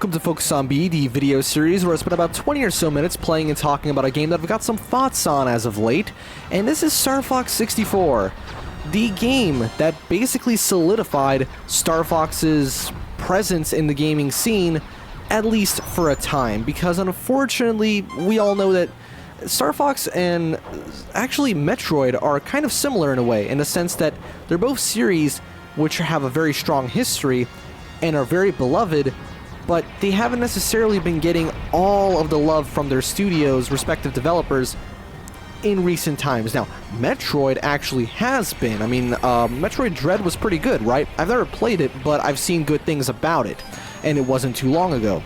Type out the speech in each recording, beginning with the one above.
welcome to Focus on B, the video series where I spent about 20 or so minutes playing and talking about a game that I've got some thoughts on as of late, and this is Star Fox 64, the game that basically solidified Star Fox's presence in the gaming scene, at least for a time, because unfortunately, we all know that Star Fox and actually Metroid are kind of similar in a way, in the sense that they're both series which have a very strong history and are very beloved, but they haven't necessarily been getting all of the love from their studios' respective developers in recent times. Now, Metroid actually has been. I mean, Metroid Dread was pretty good, right? I've never played it, but I've seen good things about it, and it wasn't too long ago.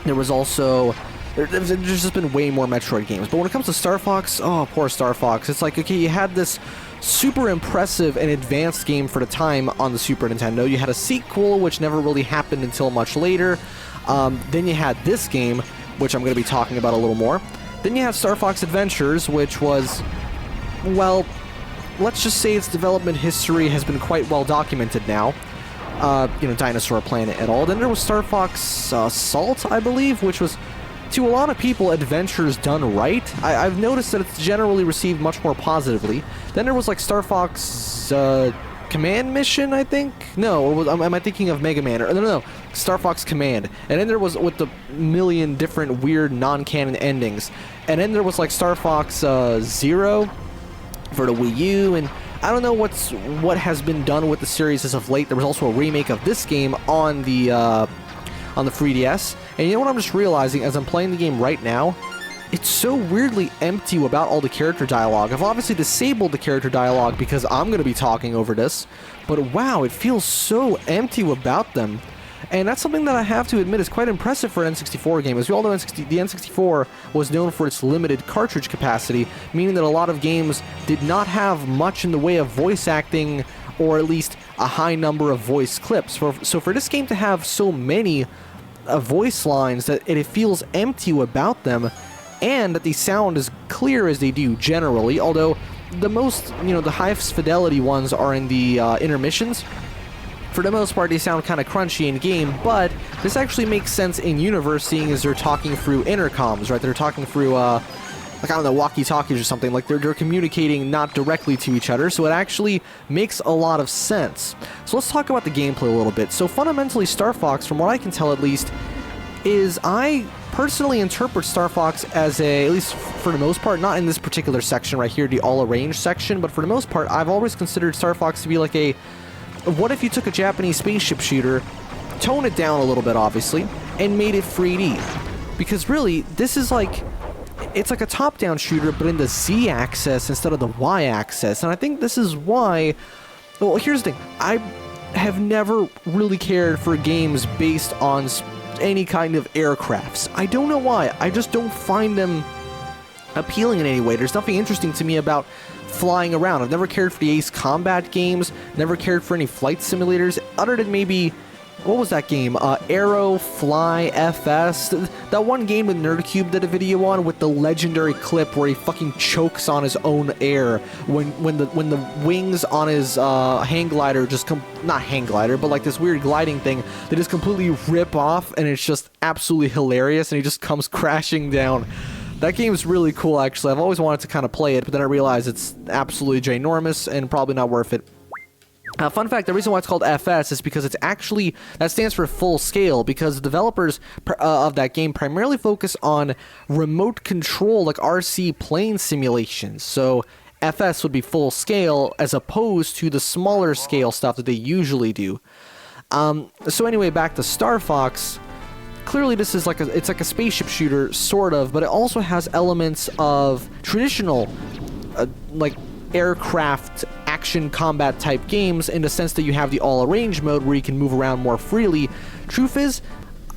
There was also... There's just been way more Metroid games, but when it comes to Star Fox, oh, poor Star Fox. It's like, okay, you had this super impressive and advanced game for the time on the Super Nintendo. You had a sequel, which never really happened until much later. Then you had this game, which I'm going to be talking about a little more. Then you have Star Fox Adventures, which was, well, let's just say its development history has been quite well documented now. Dinosaur Planet et al. Then there was Star Fox Assault, I believe, which was, to a lot of people, Adventures done right. I've noticed that it's generally received much more positively. Then there was like Star Fox Command Mission, I think? No, or am I thinking of Mega Man? No, Star Fox Command. And then there was with the million different weird non-canon endings. And then there was like Star Fox Zero for the Wii U, and I don't know what has been done with the series as of late. There was also a remake of this game on the 3DS. And you know what I'm just realizing as I'm playing the game right now? It's so weirdly empty about all the character dialogue. I've obviously disabled the character dialogue because I'm going to be talking over this, but wow, it feels so empty about them. And that's something that I have to admit is quite impressive for an N64 game. As we all know, the N64 was known for its limited cartridge capacity, meaning that a lot of games did not have much in the way of voice acting, or at least a high number of voice clips. So for this game to have so many voice lines that it feels empty about them, and that they sound as clear as they do generally, although the most, the highest fidelity ones are in the intermissions. For the most part, they sound kind of crunchy in game, but this actually makes sense in universe, seeing as they're talking through intercoms, right? They're talking through like, I don't know, walkie-talkies or something. Like, they're communicating not directly to each other, so it actually makes a lot of sense. So let's talk about the gameplay a little bit. So fundamentally, Star Fox, from what I can tell at least, is I personally interpret Star Fox as at least for the most part, not in this particular section right here, the all-arranged section, but for the most part, I've always considered Star Fox to be like a, what if you took a Japanese spaceship shooter, tone it down a little bit, obviously, and made it 3D? Because really, this is like... it's like a top-down shooter, but in the Z-axis instead of the Y-axis. And I think this is why... well, here's the thing. I have never really cared for games based on any kind of aircrafts. I don't know why. I just don't find them appealing in any way. There's nothing interesting to me about flying around. I've never cared for the Ace Combat games, never cared for any flight simulators, other than maybe... what was that game? Aero Fly FS? That one game with Nerdcube did a video on with the legendary clip where he fucking chokes on his own air when the wings on his hang glider just not hang glider, but like this weird gliding thing, they just completely rip off, and it's just absolutely hilarious, and he just comes crashing down. That game's really cool, actually. I've always wanted to kind of play it, but then I realized it's absolutely ginormous and probably not worth it. Fun fact, the reason why it's called FS is because it's actually, that stands for full scale, because the developers of that game primarily focus on remote control, like RC plane simulations. So FS would be full scale as opposed to the smaller scale stuff that they usually do. So anyway, back to Star Fox. Clearly this is it's like a spaceship shooter, sort of, but it also has elements of traditional, like aircraft action combat type games, in the sense that you have the all-arranged mode where you can move around more freely. Truth is,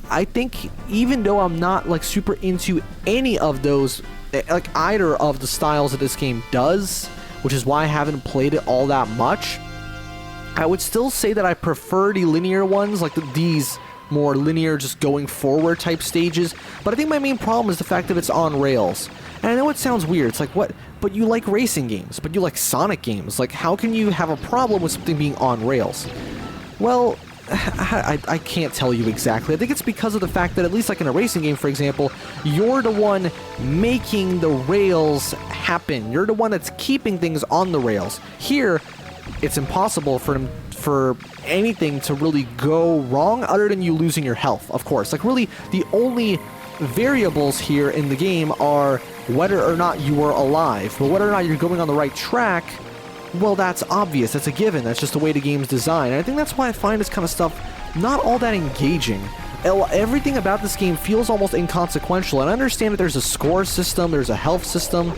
I think even though I'm not like super into any of those, like either of the styles that this game does, which is why I haven't played it all that much, I would still say that I prefer the linear ones, like these more linear, just going forward type stages. But I think my main problem is the fact that it's on rails. And I know it sounds weird, it's like, what? But you like racing games, but you like Sonic games. Like, how can you have a problem with something being on rails? Well, I can't tell you exactly. I think it's because of the fact that, at least like in a racing game, for example, you're the one making the rails happen. You're the one that's keeping things on the rails. Here, it's impossible for anything to really go wrong other than you losing your health, of course. Like, really, the only variables here in the game are whether or not you are alive. But whether or not you're going on the right track, well, that's obvious. That's a given. That's just the way the game's designed. And I think that's why I find this kind of stuff not all that engaging. Everything about this game feels almost inconsequential. And I understand that there's a score system, there's a health system.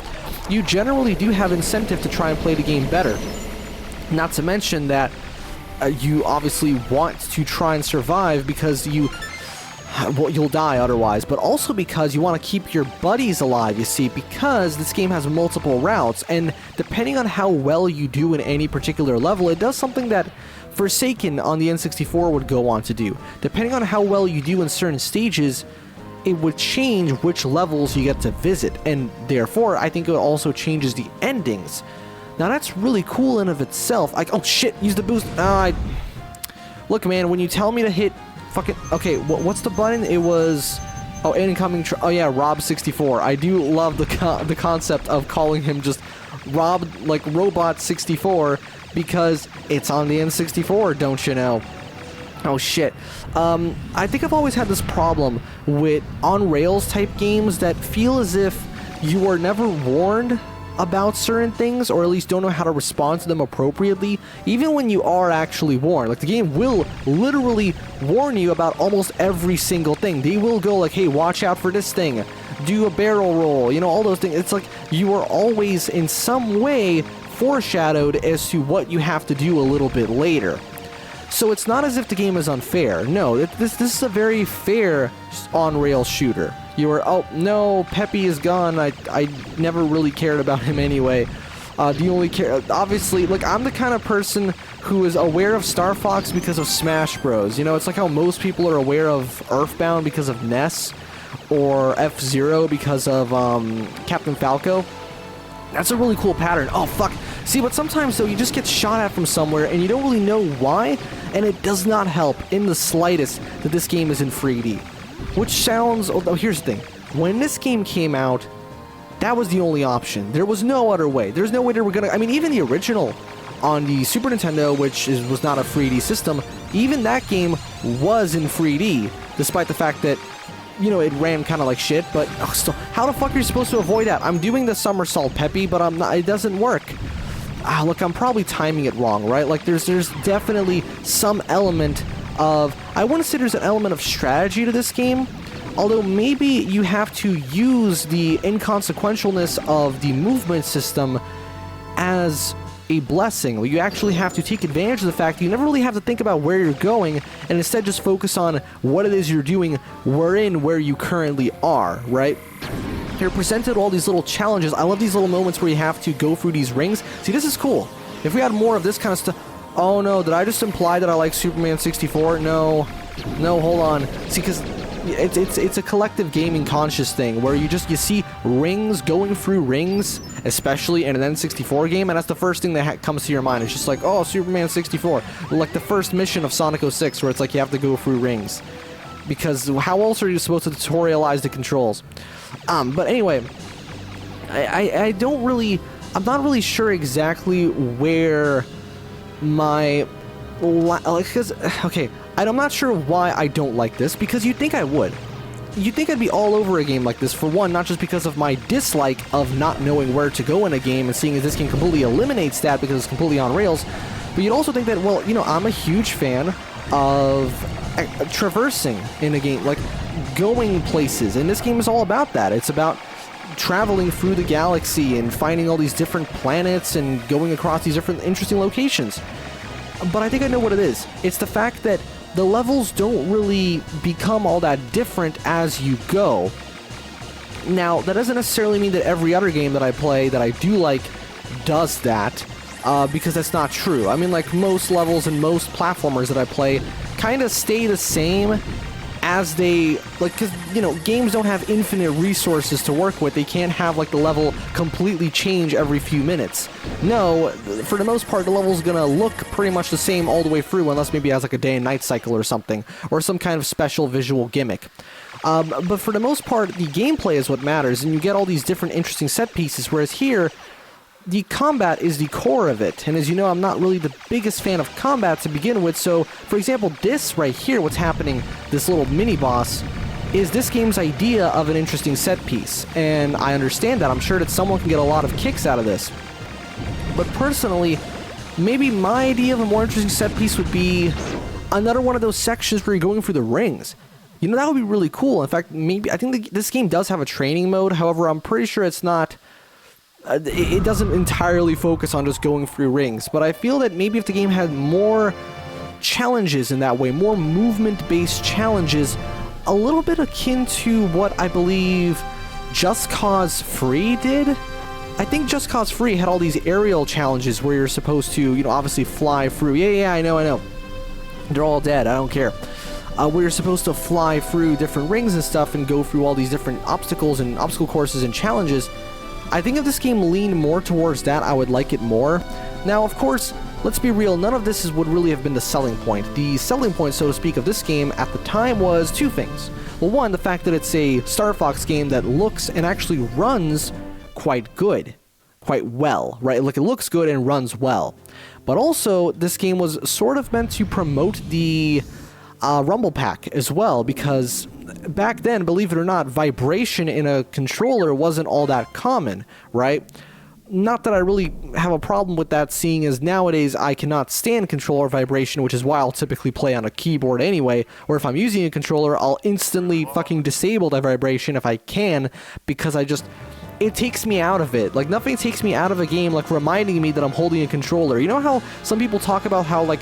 You generally do have incentive to try and play the game better. Not to mention that you obviously want to try and survive because you'll die otherwise, but also because you want to keep your buddies alive, you see, because this game has multiple routes, and depending on how well you do in any particular level, it does something that Forsaken on the N64 would go on to do. Depending on how well you do in certain stages, it would change which levels you get to visit, and therefore, I think it also changes the endings. Now, that's really cool in of itself. Oh shit, use the boost. Look, man, when you tell me to hit fucking... Okay, what's the button? It was... Oh, incoming... Oh, yeah, Rob64. I do love the concept of calling him just Rob, like, Robot64, because it's on the N64, don't you know? Oh, shit. I think I've always had this problem with on-rails type games that feel as if you are never warned about certain things, or at least don't know how to respond to them appropriately, even when you are actually warned. Like, the game will literally warn you about almost every single thing. They will go like, hey, watch out for this thing, do a barrel roll, you know, all those things. It's like you are always in some way foreshadowed as to what you have to do a little bit later. So it's not as if the game is unfair. No, this is a very fair on-rail shooter. You were, oh, no, Peppy is gone. I never really cared about him anyway. The only care, obviously, like, I'm the kind of person who is aware of Star Fox because of Smash Bros. You know, it's like how most people are aware of Earthbound because of Ness, or F-Zero because of Captain Falco. That's a really cool pattern. Oh, fuck. See, but sometimes, though, you just get shot at from somewhere, and you don't really know why, and it does not help in the slightest that this game is in 3D. Which sounds... Oh, here's the thing. When this game came out, that was the only option. There was no other way. There's no way they were gonna... I mean, even the original on the Super Nintendo, which was not a 3D system, even that game was in 3D, despite the fact that, you know, it ran kind of like shit, but still, how the fuck are you supposed to avoid that? I'm doing the somersault, Peppy, but I'm not... It doesn't work. Look, I'm probably timing it wrong, right? Like, there's definitely some element of... I wouldn't say there's an element of strategy to this game, although maybe you have to use the inconsequentialness of the movement system as a blessing. You actually have to take advantage of the fact that you never really have to think about where you're going, and instead just focus on what it is you're doing where you currently are, right? You're presented all these little challenges. I love these little moments where you have to go through these rings. See, this is cool. If we had more of this kind of stuff... Oh no, did I just imply that I like Superman 64? No, hold on. See, because it's a collective gaming conscious thing where you see rings going through rings, especially in an N64 game, and that's the first thing that comes to your mind. It's just like, oh, Superman 64, like the first mission of Sonic 06, where it's like you have to go through rings, because how else are you supposed to tutorialize the controls? But anyway, I'm not really sure exactly where my... okay, I'm not sure why I don't like this, because you'd think I would. You'd think I'd be all over a game like this, for one, not just because of my dislike of not knowing where to go in a game, and seeing as this game completely eliminates that because it's completely on rails, but you'd also think that, well, you know, I'm a huge fan of traversing in a game, like going places, and this game is all about that. It's about traveling through the galaxy and finding all these different planets and going across these different interesting locations. But I think I know what it is. It's the fact that the levels don't really become all that different as you go. Now, that doesn't necessarily mean that every other game that I play that I do like does that, because that's not true. I mean, like, most levels and most platformers that I play kind of stay the same as they, like, because, you know, games don't have infinite resources to work with. They can't have, like, the level completely change every few minutes. No, for the most part, the level's gonna look pretty much the same all the way through, unless maybe it has, like, a day and night cycle or something, or some kind of special visual gimmick. But for the most part, the gameplay is what matters, and you get all these different interesting set pieces, whereas here, the combat is the core of it. And as you know, I'm not really the biggest fan of combat to begin with, so, for example, this right here, what's happening, this little mini-boss, is this game's idea of an interesting set piece. And I understand that. I'm sure that someone can get a lot of kicks out of this. But personally, maybe my idea of a more interesting set piece would be another one of those sections where you're going through the rings. You know, that would be really cool. In fact, maybe I think this game does have a training mode. However, I'm pretty sure it's not... it doesn't entirely focus on just going through rings. But I feel that maybe if the game had more challenges in that way, more movement-based challenges, a little bit akin to what I believe Just Cause Free did. I think Just Cause Free had all these aerial challenges where you're supposed to, you know, obviously fly through. Yeah, I know. They're all dead. I don't care. Where you're supposed to fly through different rings and stuff and go through all these different obstacles and obstacle courses and challenges. I think if this game leaned more towards that, I would like it more. Now, of course, let's be real, none of this would really have been the selling point. The selling point, so to speak, of this game at the time was two things. Well, one, the fact that it's a Star Fox game that looks and actually runs quite good. Quite well, right? Like, it looks good and runs well. But also, this game was sort of meant to promote the Rumble Pack as well, because back then, believe it or not, vibration in a controller wasn't all that common, right? Not that I really have a problem with that, seeing as nowadays I cannot stand controller vibration, which is why I'll typically play on a keyboard anyway, or if I'm using a controller, I'll instantly fucking disable that vibration if I can, because it takes me out of it. Like, nothing takes me out of a game like reminding me that I'm holding a controller. You know how some people talk about how, like,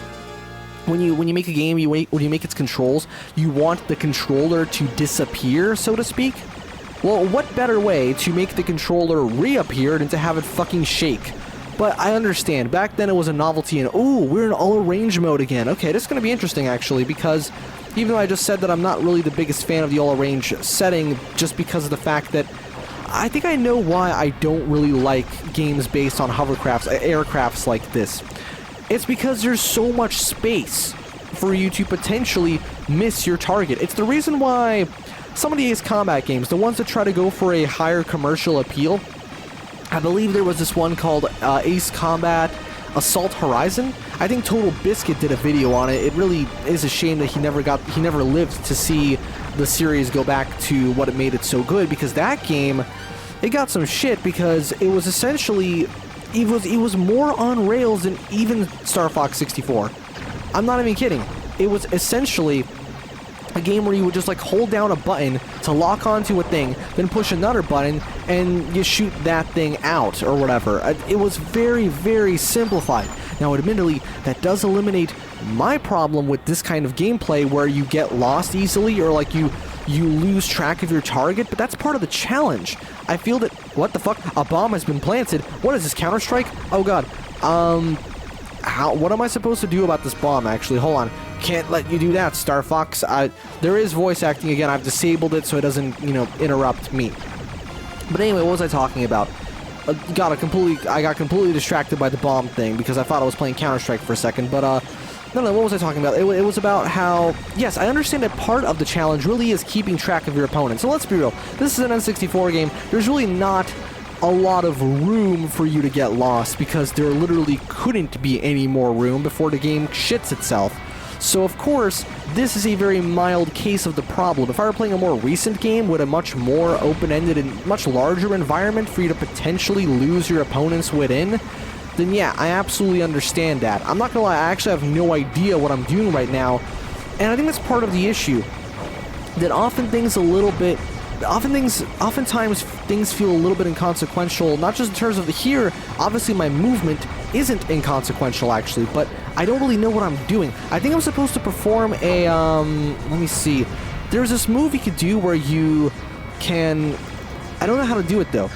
when you make a game, when you make its controls, you want the controller to disappear, so to speak? Well, what better way to make the controller reappear than to have it fucking shake? But I understand. Back then it was a novelty, and ooh, we're in all-arrange mode again. Okay, this is going to be interesting, actually, because even though I just said that I'm not really the biggest fan of the all-arrange setting, just because of the fact that I think I know why I don't really like games based on aircrafts like this. It's because there's so much space for you to potentially miss your target. It's the reason why some of the Ace Combat games, the ones that try to go for a higher commercial appeal, I believe there was this one called Ace Combat Assault Horizon. I think Total Biscuit did a video on it. It really is a shame that he never lived to see the series go back to what it made it so good, because that game, it got some shit because it was essentially... It was more on rails than even Star Fox 64. I'm not even kidding. It was essentially a game where you would just, like, hold down a button to lock onto a thing, then push another button, and you shoot that thing out, or whatever. It was very, very simplified. Now, admittedly, that does eliminate my problem with this kind of gameplay where you get lost easily, or, like, you lose track of your target, but that's part of the challenge. I feel that... What the fuck? A bomb has been planted. What is this, Counter-Strike? Oh, God. What am I supposed to do about this bomb, actually? Hold on. Can't let you do that, Star Fox. There is voice acting again. I've disabled it so it doesn't, you know, interrupt me. But anyway, what was I talking about? I got completely distracted by the bomb thing because I thought I was playing Counter-Strike for a second, but, no, what was I talking about? It was about how, yes, I understand that part of the challenge really is keeping track of your opponent. So let's be real. This is an N64 game. There's really not a lot of room for you to get lost because there literally couldn't be any more room before the game shits itself. So, of course, this is a very mild case of the problem. If I were playing a more recent game with a much more open-ended and much larger environment for you to potentially lose your opponents within, then yeah, I absolutely understand that. I'm not gonna lie, I actually have no idea what I'm doing right now, and I think that's part of the issue. That oftentimes things feel a little bit inconsequential, not just in terms of here, obviously my movement isn't inconsequential actually, but I don't really know what I'm doing. I think I'm supposed to perform a, let me see, there's this move you could do where you can, I don't know how to do it though,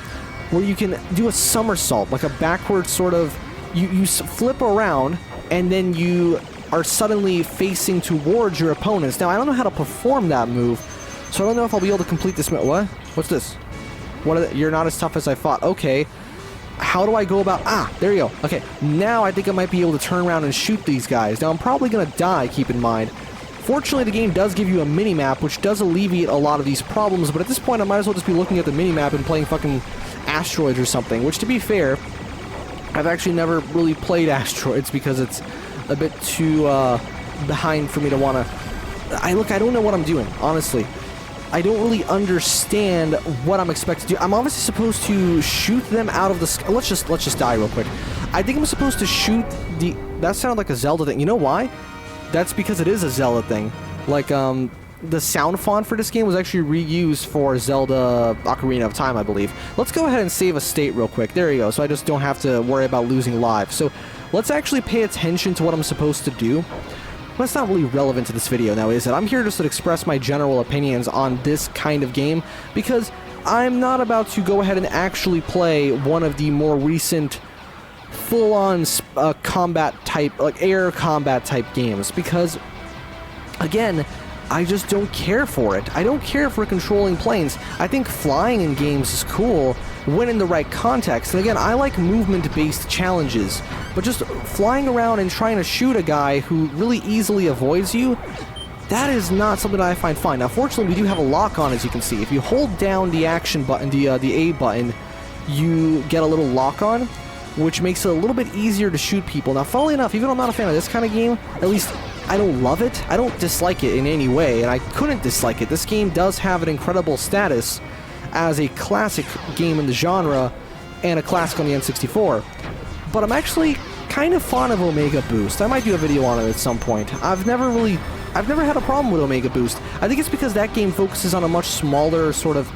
where you can do a somersault, like a backward sort of, you flip around, and then you are suddenly facing towards your opponents. Now, I don't know how to perform that move, so I don't know if I'll be able to complete this. What? What's this? You're not as tough as I thought. Okay. How do I go about... there you go. Okay, now I think I might be able to turn around and shoot these guys. Now, I'm probably going to die, keep in mind. Fortunately, the game does give you a mini-map, which does alleviate a lot of these problems, but at this point, I might as well just be looking at the mini-map and playing fucking Asteroids or something, which, to be fair, I've actually never really played Asteroids because it's a bit too behind for me to want to... I don't know what I'm doing, honestly. I don't really understand what I'm expected to do. I'm obviously supposed to shoot them out of the sky. Let's just die real quick. I think I'm supposed to shoot the... That sounded like a Zelda thing. You know why? That's because it is a Zelda thing. Like, the sound font for this game was actually reused for Zelda Ocarina of Time, I believe. Let's go ahead and save a state real quick. There you go. So I just don't have to worry about losing lives. So let's actually pay attention to what I'm supposed to do. Well, that's not really relevant to this video now, is it? I'm here just to express my general opinions on this kind of game, because I'm not about to go ahead and actually play one of the more recent full-on combat type, like air combat type games, because, again, I just don't care for it. I don't care for controlling planes. I think flying in games is cool when in the right context. And again, I like movement-based challenges. But just flying around and trying to shoot a guy who really easily avoids you, that is not something that I find fun. Now, fortunately, we do have a lock-on, as you can see. If you hold down the action button, the A button, you get a little lock-on, which makes it a little bit easier to shoot people. Now, funnily enough, even though I'm not a fan of this kind of game, at least I don't love it. I don't dislike it in any way, and I couldn't dislike it. This game does have an incredible status as a classic game in the genre and a classic on the N64. But I'm actually kind of fond of Omega Boost. I might do a video on it at some point. I've never had a problem with Omega Boost. I think it's because that game focuses on a much smaller sort of...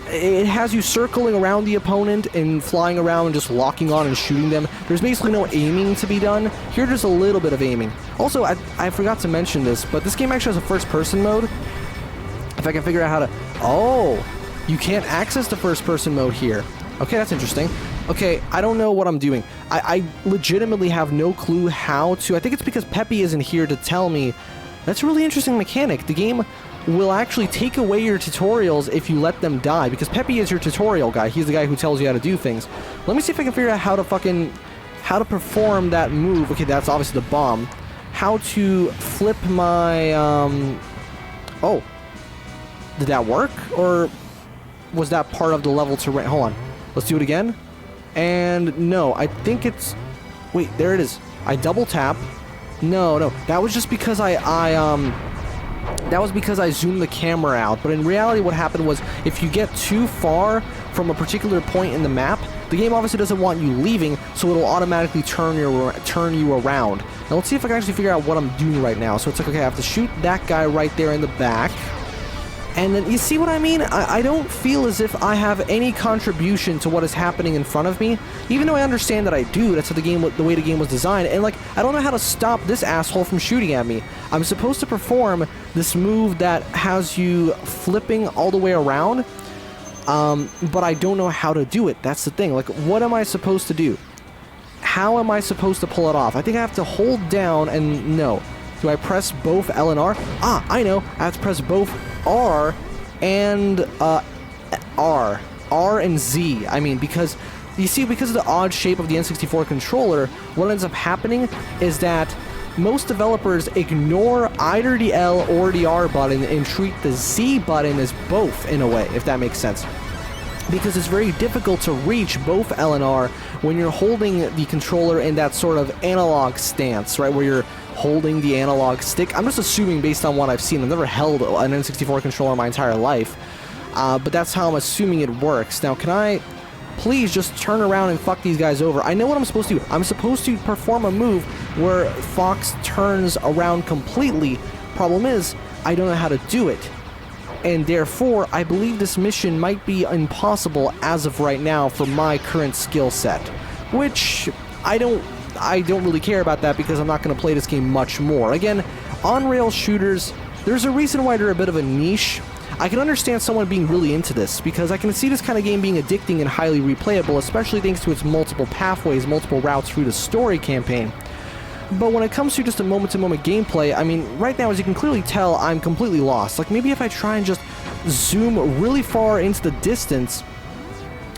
It has you circling around the opponent and flying around and just locking on and shooting them. There's basically no aiming to be done. Here, there's a little bit of aiming. Also, I forgot to mention this, but this game actually has a first-person mode. If I can figure out how to... Oh! You can't access the first-person mode here. Okay, that's interesting. Okay, I don't know what I'm doing. I legitimately have no clue how to... I think it's because Peppy isn't here to tell me. That's a really interesting mechanic. The game will actually take away your tutorials if you let them die, because Peppy is your tutorial guy. He's the guy who tells you how to do things. Let me see if I can figure out how to perform that move. Okay, that's obviously the bomb. How to flip my, Oh. Did that work? Or was that part of the level to... Hold on. Let's do it again. And no, I think it's... Wait, there it is. I double tap. No. That was just because that was because I zoomed the camera out, but in reality what happened was if you get too far from a particular point in the map, the game obviously doesn't want you leaving, so it'll automatically turn you around. Now let's see if I can actually figure out what I'm doing right now. So it's like, okay, I have to shoot that guy right there in the back. And then, you see what I mean? I don't feel as if I have any contribution to what is happening in front of me, even though I understand that I do. That's how the way the game was designed. And, like, I don't know how to stop this asshole from shooting at me. I'm supposed to perform this move that has you flipping all the way around, but I don't know how to do it. That's the thing. Like, what am I supposed to do? How am I supposed to pull it off? I think I have to hold down and... No. Do I press both L and R? Ah, I know. I have to press both R and R. R and Z. I mean, because, you see, because of the odd shape of the N64 controller, what ends up happening is that most developers ignore either the L or the R button and treat the Z button as both, in a way, if that makes sense. Because it's very difficult to reach both L and R when you're holding the controller in that sort of analog stance, right, where you're holding the analog stick. I'm just assuming based on what I've seen. I've never held an N64 controller my entire life, but that's how I'm assuming it works. Now, can I please just turn around and fuck these guys over? I know what I'm supposed to do. I'm supposed to perform a move where Fox turns around completely. Problem is, I don't know how to do it. And therefore, I believe this mission might be impossible as of right now for my current skill set. Which, I don't really care about that because I'm not going to play this game much more. Again, on-rail shooters, there's a reason why they're a bit of a niche. I can understand someone being really into this because I can see this kind of game being addicting and highly replayable, especially thanks to its multiple pathways, multiple routes through the story campaign. But when it comes to just a moment-to-moment gameplay, I mean, right now, as you can clearly tell, I'm completely lost. Like, maybe if I try and just zoom really far into the distance,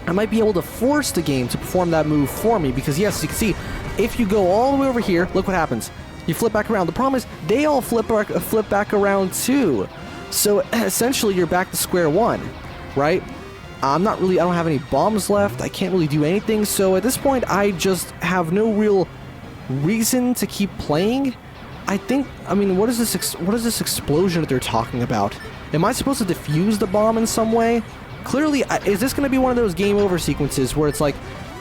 I might be able to force the game to perform that move for me, because yes, as you can see, if you go all the way over here, look what happens. You flip back around. The problem is, they all flip back around too. So, essentially, you're back to square one, right? I don't have any bombs left. I can't really do anything, so at this point, I just have no real reason to keep playing. I mean, what is this explosion that they're talking about? Am I supposed to defuse the bomb in some way? Clearly, is this going to be one of those game over sequences where it's like,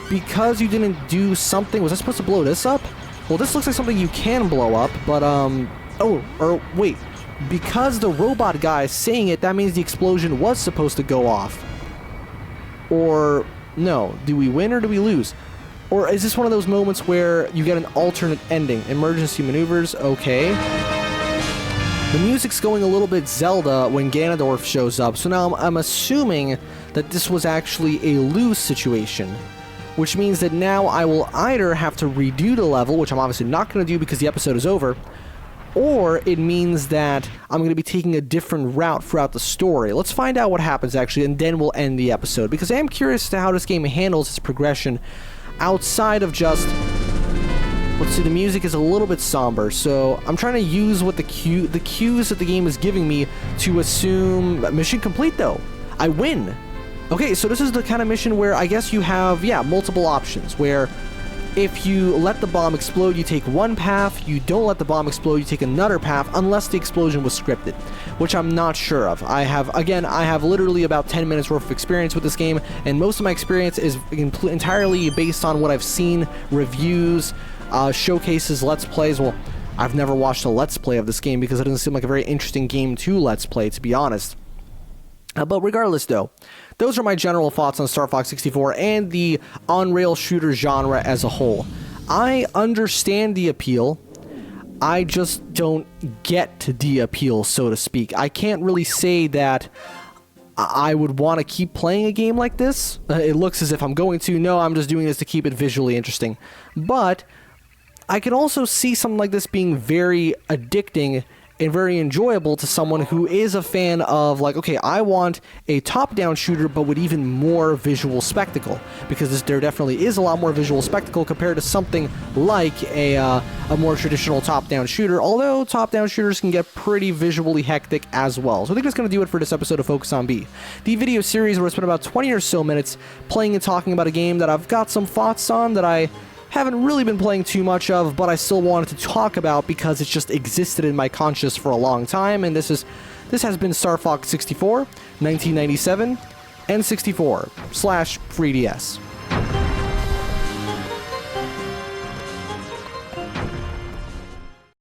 because you didn't do something, was I supposed to blow this up? Well, this looks like something you can blow up, but, wait. Because the robot guy is saying it, that means the explosion was supposed to go off. Or, no, do we win or do we lose? Or is this one of those moments where you get an alternate ending? Emergency maneuvers, okay. The music's going a little bit Zelda when Ganondorf shows up, so now I'm assuming that this was actually a lose situation. Which means that now I will either have to redo the level, which I'm obviously not going to do because the episode is over, or it means that I'm going to be taking a different route throughout the story. Let's find out what happens actually, and then we'll end the episode, because I am curious as to how this game handles its progression outside of just... Let's see, the music is a little bit somber, so I'm trying to use what the cues that the game is giving me to assume mission complete, though. I win. Okay, so this is the kind of mission where I guess you have, multiple options, where if you let the bomb explode, you take one path, you don't let the bomb explode, you take another path, unless the explosion was scripted, which I'm not sure of. I have literally about 10 minutes worth of experience with this game, and most of my experience is entirely based on what I've seen, reviews, showcases, let's plays. Well, I've never watched a let's play of this game because it doesn't seem like a very interesting game to let's play, to be honest. But regardless, though, those are my general thoughts on Star Fox 64 and the on-rail shooter genre as a whole. I understand the appeal. I just don't get to the appeal, so to speak. I can't really say that I would want to keep playing a game like this. It looks as if I'm going to. No, I'm just doing this to keep it visually interesting. But I could also see something like this being very addicting and very enjoyable to someone who is a fan of, like, okay, I want a top-down shooter, but with even more visual spectacle, because there definitely is a lot more visual spectacle compared to something like a more traditional top-down shooter, although top-down shooters can get pretty visually hectic as well. So I think that's going to do it for this episode of Focus on B, the video series where I spent about 20 or so minutes playing and talking about a game that I've got some thoughts on that I haven't really been playing too much of, but I still wanted to talk about because it's just existed in my conscious for a long time, and this has been Star Fox 64, 1997, N64/3DS.